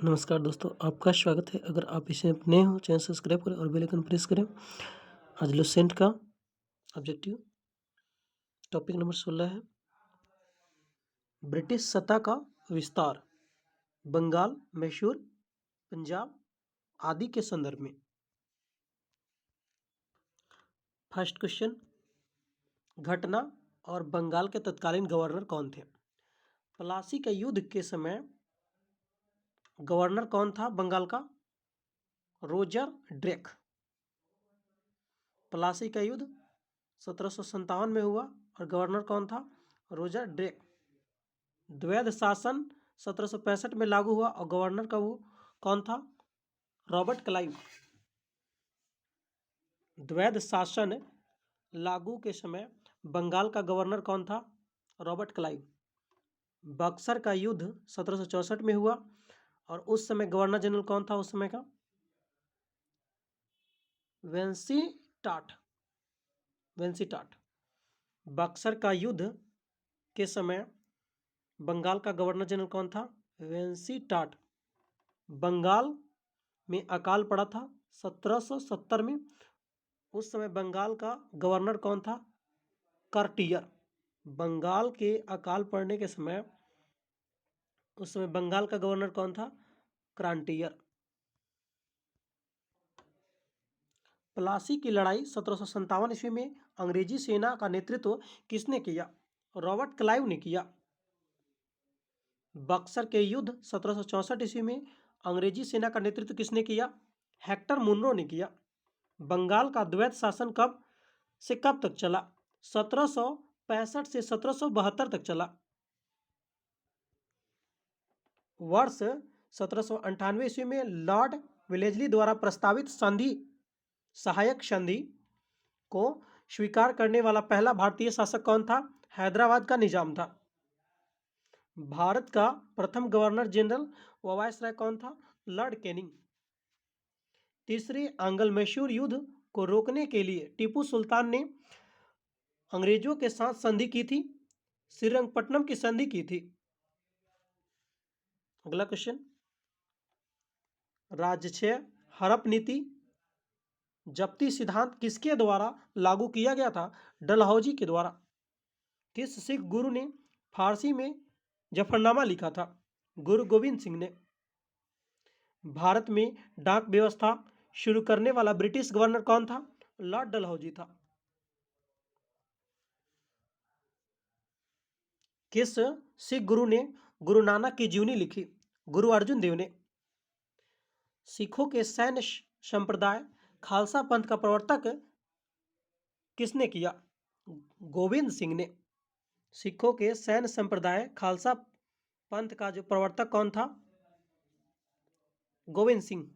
नमस्कार दोस्तों, आपका स्वागत है। अगर आप इसे नए हो चैनल सब्सक्राइब करें और बेल आइकन प्रेस करें। आज लुसेंट का ऑब्जेक्टिव टॉपिक नंबर 16 है ब्रिटिश सत्ता का विस्तार बंगाल, मैसूर, पंजाब आदि के संदर्भ में। फर्स्ट क्वेश्चन, घटना और बंगाल के तत्कालीन गवर्नर कौन थे? प्लासी के युद्ध के समय गवर्नर कौन था बंगाल का? Roger Drake. प्लासी का युद्ध 1757 में हुआ और गवर्नर कौन था? Roger Drake. द्वैध शासन 1765 में लागू हुआ और गवर्नर का वो कौन था? Robert Clive. द्वैध शासन लागू के समय बंगाल का गवर्नर कौन था? Robert Clive. बक्सर का युद्ध 1764 में हुआ और उस समय गवर्नर जनरल कौन था उस समय का? वेंसीटाट। बक्सर का युद्ध के समय बंगाल का गवर्नर जनरल कौन था? वेंसीटाट। बंगाल में अकाल पड़ा था 1770 में। उस समय बंगाल का गवर्नर कौन था? कार्टियर। बंगाल के अकाल पड़ने के समय उस समय बंगाल का गवर्नर कौन था? क्रांटियर। प्लासी की लड़ाई 1757 ईस्वी में अंग्रेजी सेना का नेतृत्व किसने किया? रॉबर्ट क्लाइव ने किया। बक्सर के युद्ध 1764 ईस्वी में अंग्रेजी सेना का नेतृत्व किसने किया? हेक्टर मुनरो ने किया। बंगाल का द्वैध शासन कब से कब तक चला? 1765 से 1772 तक चला। वर्ष 1798 ईस्वी में लॉर्ड वेलेस्ली द्वारा प्रस्तावित संधि सहायक संधि को स्वीकार करने वाला पहला भारतीय शासक कौन था? हैदराबाद का निजाम था। भारत का प्रथम गवर्नर जनरल व वायसराय कौन था? Lord Canning. तीसरे आंग्ल मैसूर युद्ध को रोकने के लिए टीपू सुल्तान ने अंग्रेजों के साथ संधि की थी। श्रीरंगपट्टनम की संधि की थी। अगला क्वेश्चन, राजक्षय हड़प नीति जब्ती सिद्धांत किसके द्वारा लागू किया गया था? डलहौजी के द्वारा। किस सिख गुरु ने फारसी में जफरनामा लिखा था? गुरु गोविंद सिंह ने। भारत में डाक व्यवस्था शुरू करने वाला ब्रिटिश गवर्नर कौन था? लॉर्ड डलहौजी था। किस सिख गुरु ने गुरु नानक की जीवनी लिखी? गुरु अर्जुन देव ने। सिखों के सैन्य संप्रदाय खालसा पंथ का प्रवर्तक किसने किया? गोविंद सिंह ने। सिखों के सैन्य संप्रदाय खालसा पंथ का जो प्रवर्तक कौन था? गोविंद सिंह।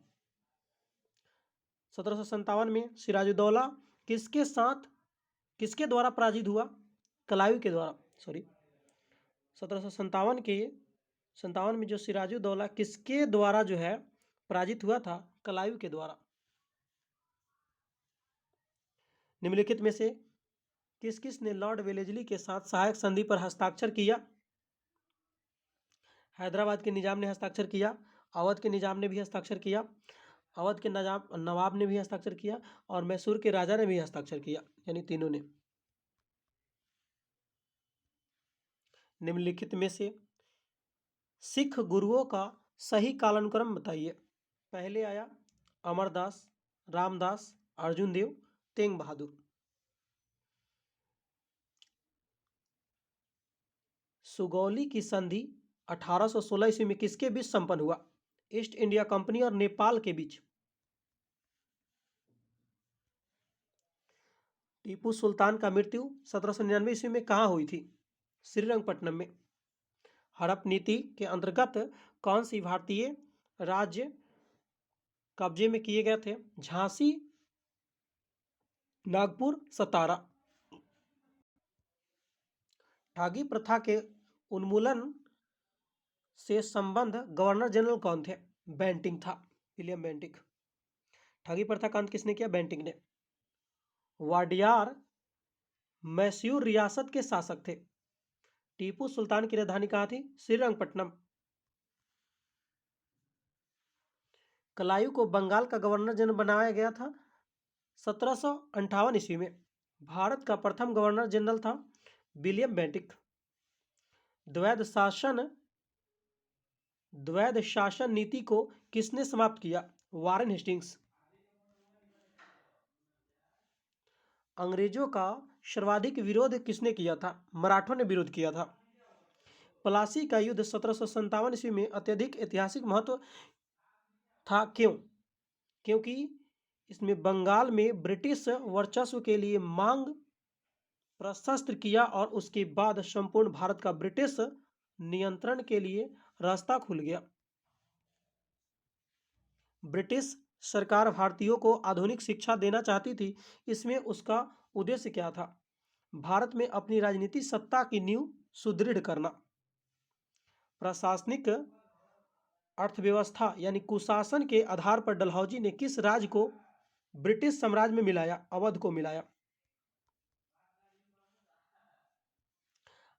1757 में सिराजुद्दौला किसके द्वारा पराजित हुआ? क्लाइव के द्वारा। 1757 में जो सिराजुद्दौला किसके द्वारा जो है पराजित हुआ था? क्लाइव के द्वारा। निम्नलिखित में से किस किस ने लॉर्ड वेलेस्ली के साथ सहायक संधि पर हस्ताक्षर किया? हैदराबाद के निजाम ने हस्ताक्षर किया, अवध के निजाम ने भी हस्ताक्षर किया, अवध के नवाब ने भी हस्ताक्षर किया और मैसूर के राजा ने भी हस्ताक्षर किया, यानी तीनों ने। निम्नलिखित में से सिख गुरुओं का सही कालानुक्रम बताइए। पहले आया अमरदास, रामदास, अर्जुन देव, तेंग बहादुर। सुगौली की संधि 1816 ईस्वी में किसके बीच संपन्न हुआ? ईस्ट इंडिया कंपनी और नेपाल के बीच। टीपू सुल्तान का मृत्यु 1799 ईस्वी में कहाँ हुई थी? श्रीरंगपट्टनम में। हड़प नीति के अंतर्गत कौन सी भारतीय राज्य कब्जे में किए गए थे? झांसी, नागपुर, सतारा। ठगी प्रथा के उन्मूलन से संबंध गवर्नर जनरल कौन थे? बेंटिंग था, विलियम बेंटिंग। ठगी प्रथा का अंत किसने किया? बेंटिंग ने। वाडियार मैसूर रियासत के शासक थे। टीपू सुल्तान की राजधानी कहाँ थी? श्रीरंगपट्टनम। क्लाइव को बंगाल का गवर्नर जनरल बनाया गया था 1758 ईस्वी में। भारत का प्रथम गवर्नर जनरल था विलियम बेंटिक। द्वैध शासन नीति को किसने समाप्त किया? Warren Hastings. अंग्रेजों का सर्वाधिक विरोध किसने किया था? मराठों ने विरोध किया था। प्लासी का युद्ध 1757 ईस्वी में अत्यधिक ऐतिहासिक महत्व था, क्यों? क्योंकि इसमें बंगाल में ब्रिटिश वर्चस्व के लिए मांग प्रशस्त किया और उसके बाद संपूर्ण भारत का ब्रिटिश नियंत्रण के लिए रास्ता खुल गया। ब्रिटिश सरकार भारतीयों को आधुनिक शिक्षा देना चाहती थी। इसमें उसका उद्देश्य क्या था? भारत में अपनी राजनीतिक सत्ता की नींव सुदृढ़ करना। प्रशासनिक अर्थव्यवस्था यानी कुशासन के आधार पर डलहौजी ने किस राज्य को ब्रिटिश साम्राज्य में मिलाया? अवध को मिलाया।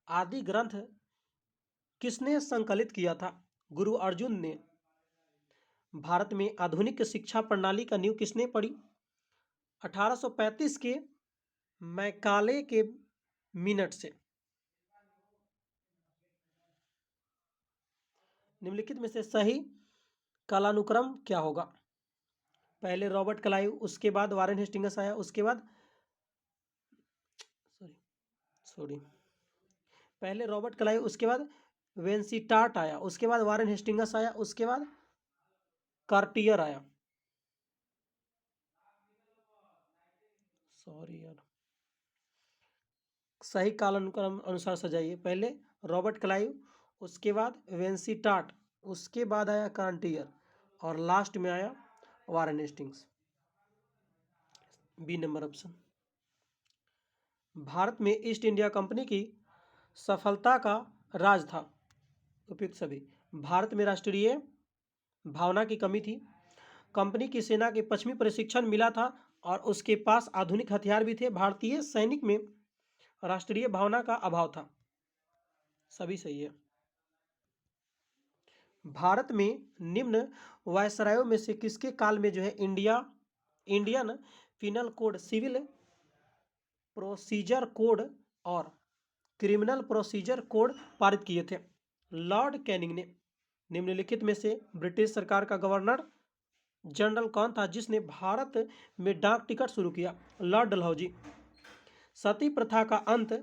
आदि ग्रंथ किसने संकलित किया था? गुरु अर्जुन ने। भारत में आधुनिक शिक्षा प्रणाली का नींव किसने पड़ी? 1835 के मैकाले के मिनट से। निम्नलिखित में से सही कालानुक्रम क्या होगा? पहले रॉबर्ट क्लाइव, उसके बाद वारेन हेस्टिंग्स आया, उसके बाद पहले रॉबर्ट क्लाइव, उसके बाद वेंसिटार्ट आया, उसके बाद वारेन हेस्टिंग्स आया, उसके बाद कार्टियर आया। सही कालानुक्रम अनुसार सजाइए। पहले रॉबर्ट क्लाइव, उसके बाद वेंसिटार्ट, उसके बाद आया कार्टियर और लास्ट में आया Warren Hastings. B number option. Bharat में ईस्ट इंडिया कंपनी की सफलता का राज था। उपयुक्त सभी। भारत में राष्ट्रीय भावना की कमी थी। कंपनी की सेना के पश्चिमी प्रशिक्षण मिला था और उसके पास आधुनिक हथियार भी थे। भारतीय सैनिक में राष्ट्रीय भावना का अभाव था। सभी सही है। भारत में निम्न वायसरायों में से किसके काल में जो है Indian penal code, civil procedure code और क्रिमिनल प्रोसीजर कोड पारित किए थे? लॉर्ड कैनिंग ने। निम्नलिखित में से ब्रिटिश सरकार का गवर्नर जनरल कौन था जिसने भारत में डाक टिकट शुरू किया? लॉर्ड डलहौजी। सती प्रथा का अंत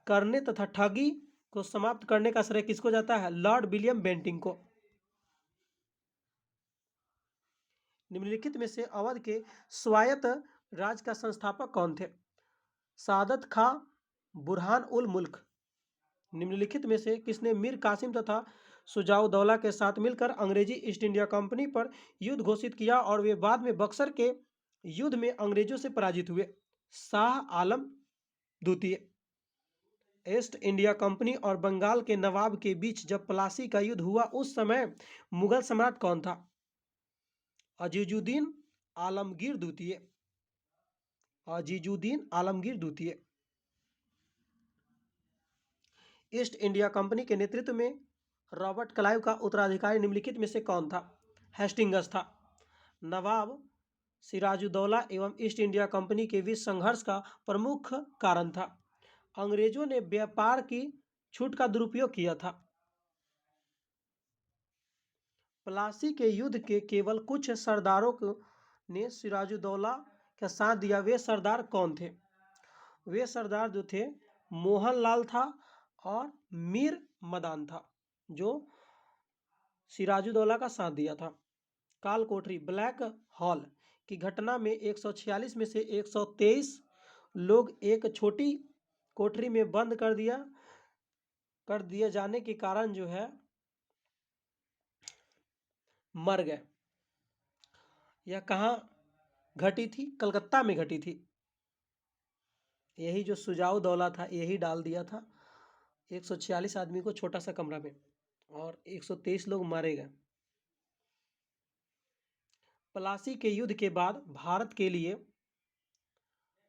करने तथा ठगी को समाप्त करने का श्रेय किसको जाता है? लॉर्ड विलियम बेंटिक को। निम्नलिखित में से अवध के स्वायत्त राज्य का संस्थापक कौन थे? सादत खां बुरहान उल मुल्क। निम्नलिखित में से किसने मीर कासिम तथा सुजाउद्दौला के साथ मिलकर अंग्रेजी ईस्ट इंडिया कंपनी पर युद्ध घोषित किया और वे बाद में बक्सर के युद्ध में अंग्रेजों से पराजित हुए? शाह आलम द्वितीय। ईस्ट इंडिया कंपनी और बंगाल के नवाब के बीच जब प्लासी का युद्ध हुआ उस समय मुगल सम्राट कौन था? अजीजुद्दीन आलमगीर द्वितीय। अजीजुद्दीन आलमगीर द्वितीय। ईस्ट इंडिया कंपनी के नेतृत्व में रॉबर्ट क्लाइव का उत्तराधिकारी निम्नलिखित में से कौन था? हेस्टिंग्स था। नवाब सिराजुद्दौला एवं ईस्ट इंडिया कंपनी के बीच संघर्ष का प्रमुख कारण था। अंग्रेजों ने व्यापार की छूट का दुरुपयोग किया था। प्लासी के युद्ध के केवल कुछ सरदारों ने सिराजुद्दौला का साथ दिया। वे सरदार कौन थे? वे सरदार जो थे मोहनलाल था और मीर मदान था, जो सिराजुद्दौला का साथ दिया था। काल कोठरी ब्लैक हॉल की घटना में 146 में से 123 लोग एक छोटी कोठरी में बंद कर दिए जाने के कारण जो है मर गए। यह कहाँ घटी थी? कलकत्ता में घटी थी। यही जो सुजाउद्दौला था यही डाल दिया था 146 आदमी को छोटा सा कमरा में और 123 लोग मारे गए। प्लासी के युद्ध के बाद भारत के लिए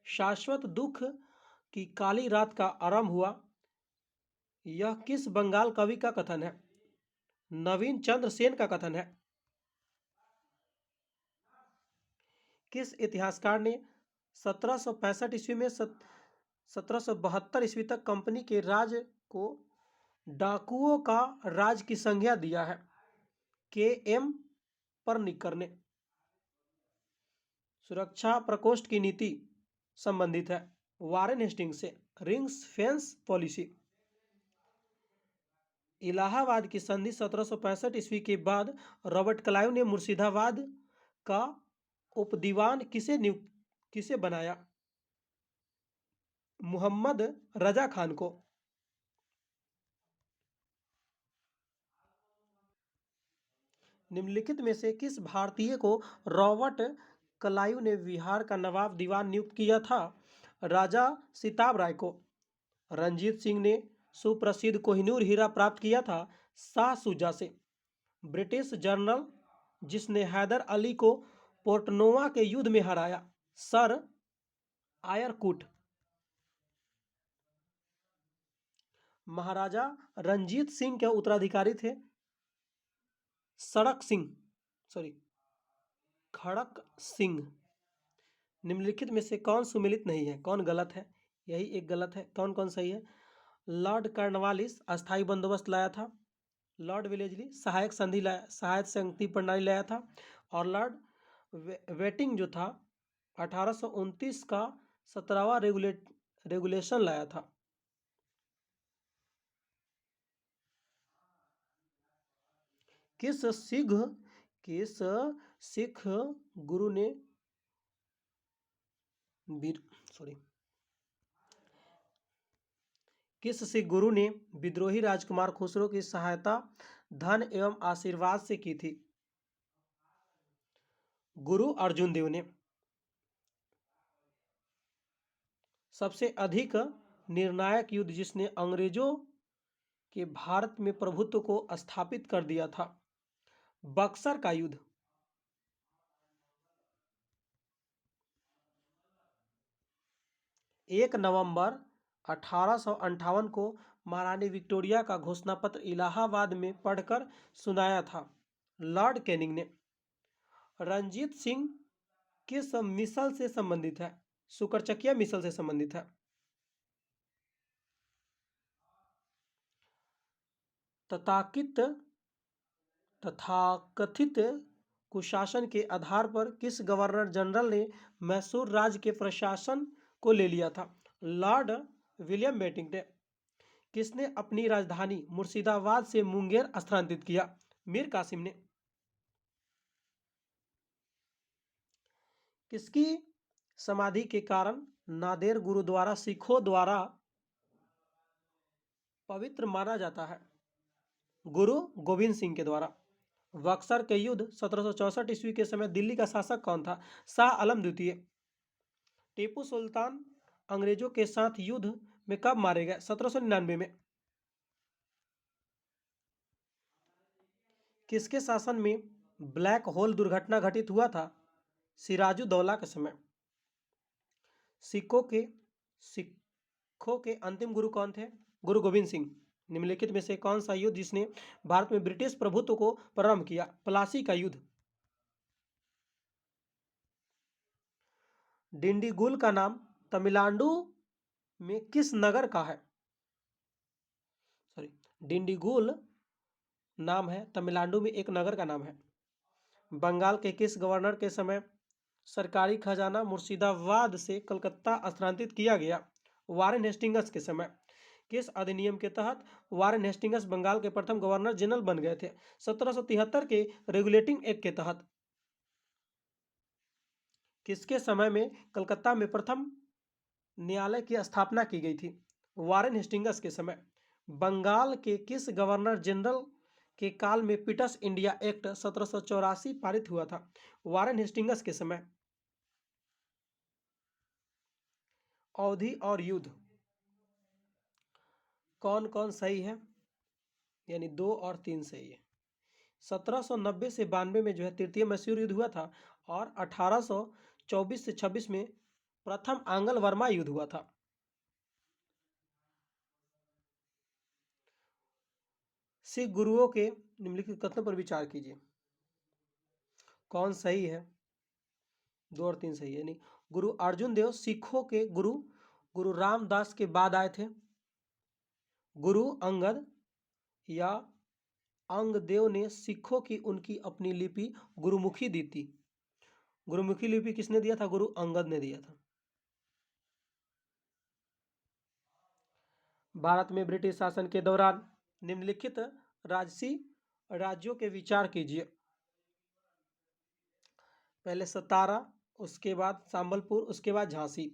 शाश्वत दुख की काली रात का आरंभ हुआ। यह किस बंगाल कवि का कथन है? नवीन चंद्र सेन का कथन है। किस इतिहासकार ने 1765 ईस्वी में 1772 ईस्वी तक कंपनी के राज को डाकुओं का राज की संज्ञा दिया है? के एम परनिकर ने। सुरक्षा प्रकोष्ठ की नीति संबंधित है वारेन हेस्टिंग से। Rings fence policy. इलाहाबाद की संधि 1765 ईस्वी के बाद रॉबर्ट क्लाइव ने मुर्शिदाबाद का उपदीवान किसे बनाया? मोहम्मद रजा खान को। निम्नलिखित में से किस भारतीय को रॉबर्ट क्लाइव ने बिहार का नवाब दीवान नियुक्त किया था? राजा सिताब राय को। रंजीत सिंह ने सुप्रसिद्ध कोहिनूर हीरा प्राप्त किया था शाह शुजा से। ब्रिटिश जनरल जिसने हैदर अली को पोर्टनोवा के युद्ध में हराया? सर आयरकुट। महाराजा रंजीत सिंह के उत्तराधिकारी थे सड़क सिंह खड़क सिंह। निम्नलिखित में से कौन सुमेलित नहीं है? कौन गलत है? यही एक गलत है। कौन कौन सही है? लॉर्ड कॉर्नवालिस अस्थायी बंदोबस्त लाया था। लॉर्ड वेलेजली सहायक संधि प्रणाली लाया था। और लॉर्ड वेटिंग जो था 1829 का 17वां रेगुलेशन लाया था। किस सिख गुरु ने किस सिख गुरु ने विद्रोही राजकुमार खुसरो की सहायता धन एवं आशीर्वाद से की थी? गुरु अर्जुन देव ने। सबसे अधिक निर्णायक युद्ध जिसने अंग्रेजों के भारत में प्रभुत्व को स्थापित कर दिया था? बक्सर का युद्ध। 1 नवंबर 1858 को महारानी विक्टोरिया का घोषणा पत्र इलाहाबाद में पढ़कर सुनाया था लॉर्ड कैनिंग ने। रंजीत सिंह किस मिसल से संबंधित है? शुक्रचकिया मिसल से संबंधित है। तथाकथित कुशासन के आधार पर किस गवर्नर जनरल ने मैसूर राज्य के प्रशासन को ले लिया था? लॉर्ड विलियम बेंटिंक ने। किसने अपनी राजधानी मुर्शिदाबाद से मुंगेर स्थानांतरित किया? मीर कासिम ने। किसकी समाधि के कारण नादेर गुरुद्वारा सिखों द्वारा पवित्र माना जाता है? गुरु गोविंद सिंह के द्वारा। बक्सर के युद्ध 1764 ईस्वी के समय दिल्ली का शासक कौन था? शाह आलम द्वितीय। टीपू सुल्तान अंग्रेजों के साथ युद्ध में कब मारे गए? 1799 में। किसके शासन में ब्लैक होल दुर्घटना घटित हुआ था? सिराजुद्दौला के समय। सिखों के अंतिम गुरु कौन थे? गुरु गोविंद सिंह। निम्नलिखित में से कौन सा युद्ध जिसने भारत में ब्रिटिश प्रभुत्व को प्रारंभ किया? प्लासी का युद्ध। डिंडीगुल का नाम तमिलनाडु में किस नगर का है? डिंडीगुल नाम है तमिलनाडु में एक नगर का नाम है। बंगाल के किस गवर्नर के समय सरकारी खजाना मुर्शिदाबाद से कलकत्ता स्थानांतरित किया गया? वारेन हेस्टिंग्स के समय। किस अधिनियम के तहत वारेन हेस्टिंग्स बंगाल के प्रथम गवर्नर जनरल बन गए थे? 1773 के रेगुलेटिंग एक्ट के तहत। किसके समय में कलकत्ता में प्रथम न्यायालय की स्थापना की गई थी? वारेन हेस्टिंग्स के समय। बंगाल के किस गवर्नर जनरल के काल में पिटस इंडिया एक्ट 1784 पारित हुआ था? वारेन हेस्टिंग्स के समय। अवधि और युद्ध कौन कौन सही है? यानी 2 और 3 सही है। 1790 से 92 में जो है तृतीय मैसूर युद्ध हुआ था और 1824 से 26 में प्रथम आंगल वर्मा युद्ध हुआ था। सिख गुरुओं के निम्नलिखित कथनों पर विचार कीजिए। कौन सही है? 2 और 3 सही है। नहीं, गुरु अर्जुन देव सिखों के गुरु गुरु रामदास के बाद आए थे। गुरु अंगद या अंगदेव ने सिखों की उनकी अपनी लिपि गुरुमुखी दी थी। गुरुमुखी लिपि किसने दिया था? गुरु अंगद ने दिया था। भारत में ब्रिटिश शासन के दौरान निम्नलिखित राजसी राज्यों के विचार कीजिए। पहले सतारा, उसके बाद संबलपुर, उसके बाद झांसी।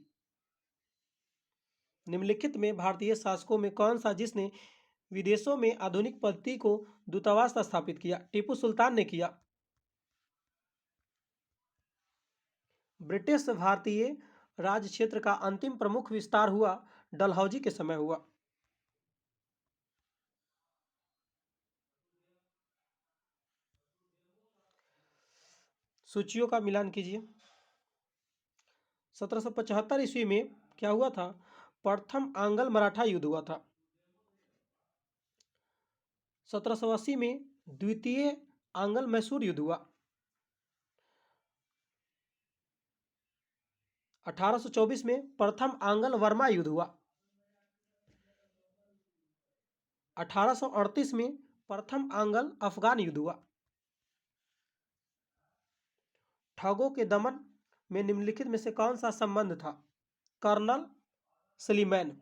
निम्नलिखित में भारतीय शासकों में कौन सा जिसने विदेशों में आधुनिक पद्धति को दूतावास स्थापित किया? टीपू सुल्तान ने किया। ब्रिटिश भारतीय राज क्षेत्र का अंतिम प्रमुख विस्तार हुआ डलहौजी के समय हुआ। सूचियों का मिलान कीजिए। 1775 ईस्वी में क्या हुआ था? प्रथम आंग्ल मराठा युद्ध हुआ था। 1780 में द्वितीय आंग्ल मैसूर युद्ध हुआ। 1824 में प्रथम आंग्ल वर्मा युद्ध हुआ। 1838 में प्रथम आंग्ल अफगान युद्ध हुआ। ठगों के दमन में निम्नलिखित में से कौन सा संबंध था? कर्नल सलीमैन।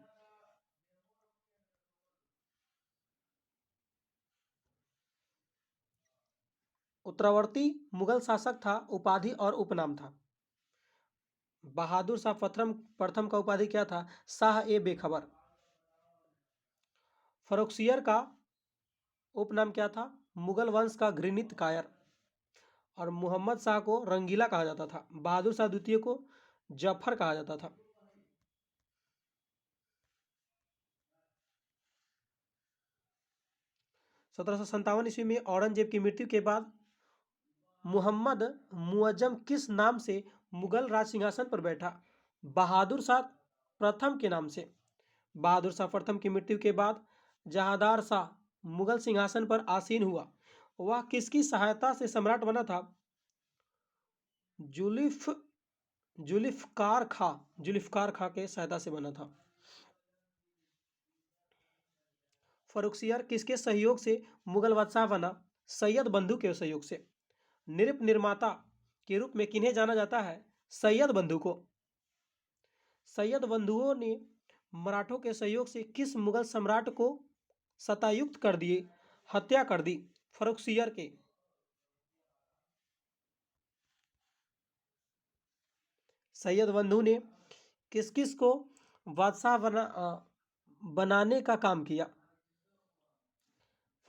उत्तरावर्ती मुगल शासक था, उपाधि और उपनाम था। बहादुर शाह प्रथम प्रथम का उपाधि क्या था? शाह ए बेखबर। फरोख्सियर का उपनाम क्या था? मुगल वंश का घृणित कायर। और मोहम्मद शाह को रंगीला कहा जाता था। बहादुर शाह द्वितीय को जफर कहा जाता था। 1757 ईस्वी में औरंगजेब की मृत्यु के बाद मुहम्मद मुअज्जम किस नाम से मुगल राज सिंहासन पर बैठा? बहादुर शाह प्रथम के नाम से। बहादुर शाह प्रथम की मृत्यु के बाद जहांदार शाह मुगल सिंहासन पर आसीन हुआ। वह किसकी सहायता से सम्राट बना था? जुल्फ जुल्फकार खां के सहायता से बना था। फर्रुखसियर किसके सहयोग से मुगल बादशाह बना? सैयद बंधु के सहयोग से। नृप निर्माता के रूप में किन्हें जाना जाता है? सैयद बंधु को। सैयद बंधुओं ने मराठों के सहयोग से किस मुगल सम्राट को शतायुक्त कर दिए, हत्या कर दी? फर्रुखसियर के। सैयद बंधु ने किस किस को बादशाह बनाने का काम किया?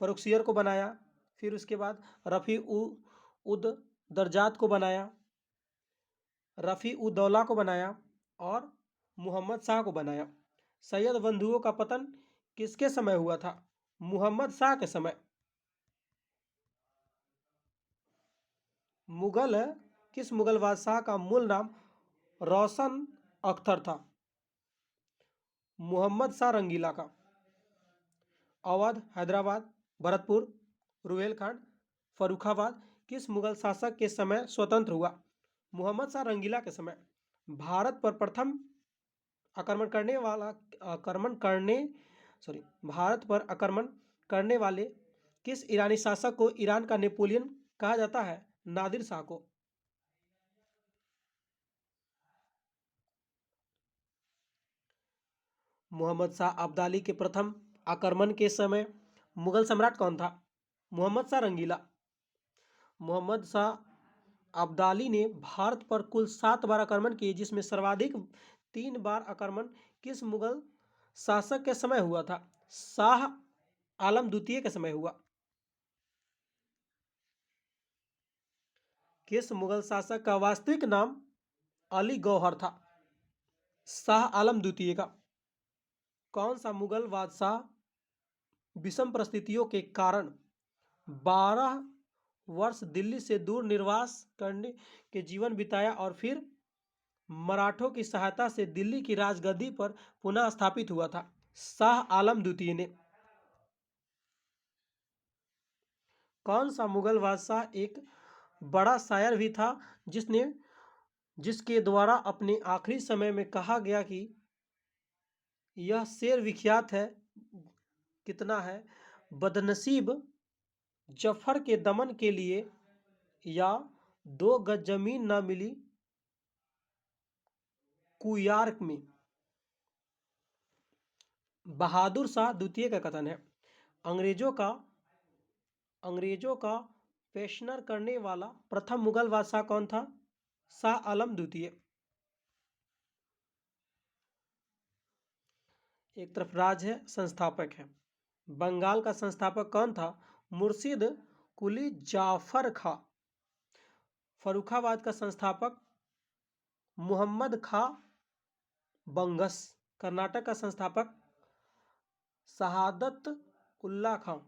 फर्रुखसियर को बनाया, फिर उसके बाद रफ़ी उद दरजात को बनाया, रफ़ी उद दौला को बनाया और मोहम्मद शाह को बनाया। सैयद बंधुओं का पतन किसके समय हुआ था? मोहम्मद शाह के समय। मुगल किस मुगल बादशाह का मूल नाम रोशन अख्तर था? मोहम्मद शाह रंगीला का। अवध, हैदराबाद, भरतपुर, रुहेलखंड, फर्रुखाबाद किस मुगल शासक के समय स्वतंत्र हुआ? मोहम्मद शाह रंगीला के समय। भारत पर प्रथम आक्रमण करने वाला आक्रमण करने सॉरी भारत पर आक्रमण करने वाले किस ईरानी शासक को ईरान का नेपोलियन कहा जाता है? नादिर शाह को। मोहम्मद शाह अब्दाली के प्रथम आक्रमण के समय मुगल सम्राट कौन था? मोहम्मद शाह रंगीला। मोहम्मद शाह अब्दाली ने भारत पर कुल 7 बार आक्रमण किए, जिसमें सर्वाधिक 3 बार आक्रमण किस मुगल शासक के समय हुआ था? शाह आलम द्वितीय के समय हुआ। किस मुगल शासक का वास्तविक नाम अली गौहर था? शाह आलम द्वितीय का। कौन सा मुगल बादशाह विषम परिस्थितियों के कारण 12 वर्ष दिल्ली से दूर निर्वास करने के जीवन बिताया और फिर मराठों की सहायता से दिल्ली की राजगद्दी पर पुनः स्थापित हुआ था? शाह आलम द्वितीय ने। कौन सा मुगल बादशाह एक बड़ा शायर भी था जिसने जिसके द्वारा अपने आखिरी समय में कहा गया कि यह शेर विख्यात है, कितना है, बदनसीब जफर के दमन के लिए या 2 गज जमीन न मिली कुयार्क में। बहादुर शाह द्वितीय का कथन है, अंग्रेजों का पेशनर करने वाला प्रथम मुगल बादशाह कौन था? शाह आलम द्वितीय। एक तरफ राज है, संस्थापक है। बंगाल का संस्थापक कौन था? मुर्शिद कुली जाफर खां। फर्रुखाबाद का संस्थापक मोहम्मद खां बंगस। कर्नाटक का संस्थापक शहादत उल्ला खां।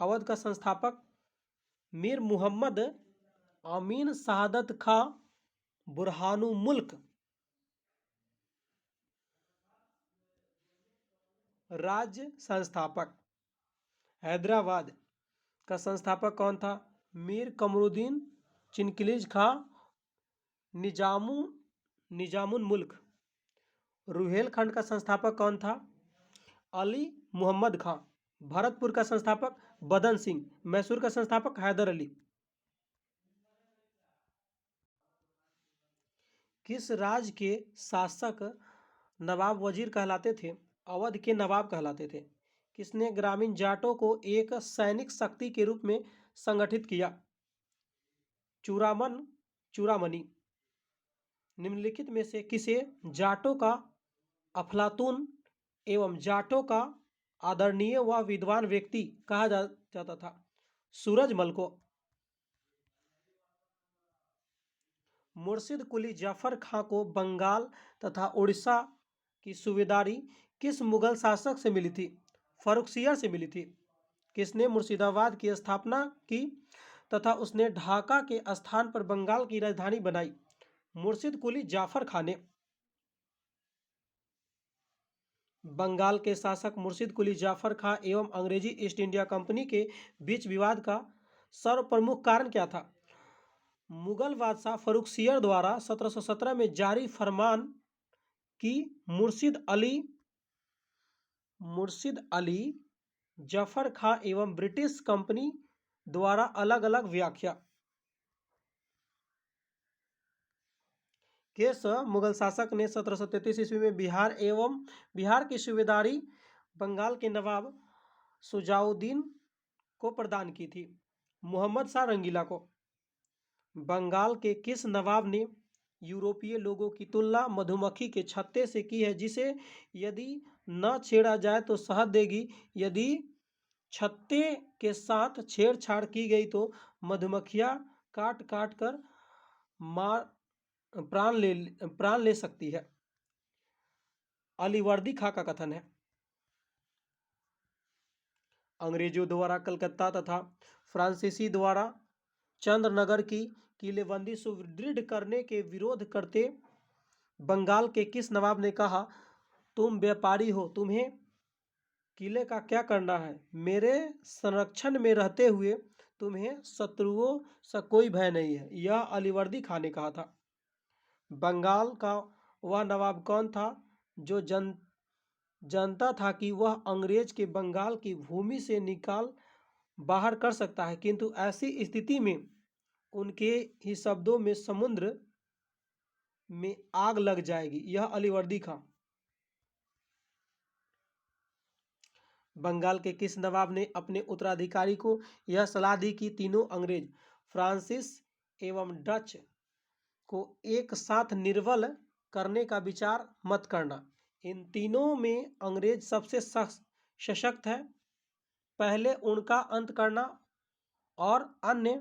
अवध का संस्थापक मीर मुहम्मद अमीन शहादत खां बुरहानु मुल्क। राज्य संस्थापक हैदराबाद का संस्थापक कौन था? मीर कमरुद्दीन चिनकिलीज खां निजामुन मुल्क। रुहेलखंड का संस्थापक कौन था? अली मुहम्मद खां। भरतपुर का संस्थापक बदन सिंह। मैसूर का संस्थापक हैदर अली। किस राज्य के शासक नवाब वजीर कहलाते थे? अवध के नवाब कहलाते थे। किसने ग्रामीण जाटों को एक सैनिक शक्ति के रूप में संगठित किया? चूड़ामणि। निम्नलिखित में से किसे जाटों का अफलातून एवं जाटों का आदरणीय व विद्वान व्यक्ति कहा जाता था? सूरजमल को। मुर्शिद कुली जाफर खां को बंगाल तथा उड़ीसा की सूबेदारी किस मुगल शासक से मिली थी? फर्रुखसियर से मिली थी। किसने मुर्शिदाबाद की स्थापना की तथा उसने ढाका के स्थान पर बंगाल की राजधानी बनाई? मुर्शिद कुली जाफर खां ने। बंगाल के शासक मुर्शिद कुली जाफर खां एवं अंग्रेजी ईस्ट इंडिया कंपनी के बीच विवाद का सर्वप्रमुख कारण क्या था? मुगल बादशाह फर्रुखसियर द्वारा 1717 में जारी फरमान की मुर्शिद अली जफर खां एवं ब्रिटिश कंपनी द्वारा अलग अलग व्याख्या। किस मुगल शासक ने 1733 ईस्वी में बिहार की सूबेदारी बंगाल के नवाब सुजाउद्दीन को प्रदान की थी? मोहम्मद शाह रंगीला को। बंगाल के किस नवाब ने यूरोपीय लोगों की तुलना मधुमक्खी के छत्ते से की है, जिसे यदि न छेड़ा जाए तो शहद देगी, यदि छत्ते के साथ छेड़छाड़ की गई तो मधुमक्खियां काट काट कर प्राण ले सकती है? अलीवर्दी खां का कथन है। अंग्रेजों द्वारा कलकत्ता तथा फ्रांसीसी द्वारा चंद्रनगर की किलेबंदी सुदृढ़ करने के विरोध करते बंगाल के किस नवाब ने कहा, तुम व्यापारी हो, तुम्हें किले का क्या करना है? मेरे संरक्षण में रहते हुए तुम्हें शत्रुओं से कोई भय नहीं है। यह अलीवर्दी खां ने कहा था। बंगाल का वह नवाब कौन था जो जानता था कि वह अंग्रेज के बंगाल की भूमि से निकाल बाहर कर सकता है, किंतु ऐसी स्थिति में उनके ही शब्दों में समुद्र में आग लग जाएगी? यह अलीवर्दी खां। बंगाल के किस नवाब ने अपने उत्तराधिकारी को यह सलाह दी कि तीनों अंग्रेज, फ्रांसिस एवं डच को एक साथ निर्बल करने का विचार मत करना? इन तीनों में अंग्रेज सबसे सशक्त है, पहले उनका अंत करना और अन्य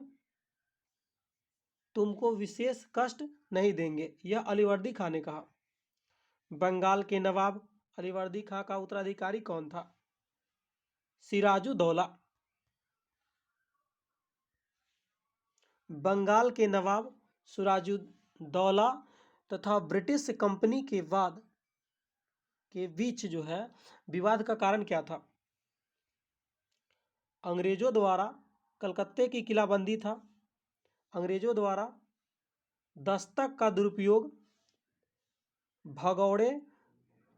तुमको विशेष कष्ट नहीं देंगे। यह अलीवर्दी खां ने कहा। बंगाल के नवाब अलीवर्दी खां का उत्तराधिकारी कौन था? सिराजुद्दौला। बंगाल के नवाब सिराजुद्दौला तथा ब्रिटिश कंपनी के बीच जो है विवाद का कारण क्या था? अंग्रेजों द्वारा कलकत्ते की किलाबंदी था। अंग्रेजों द्वारा दस्तक का दुरुपयोग, भगौड़े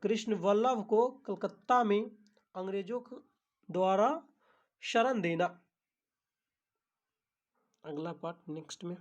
कृष्ण वल्लभ को कलकत्ता में अंग्रेजों द्वारा शरण देना। अगला पार्ट नेक्स्ट में।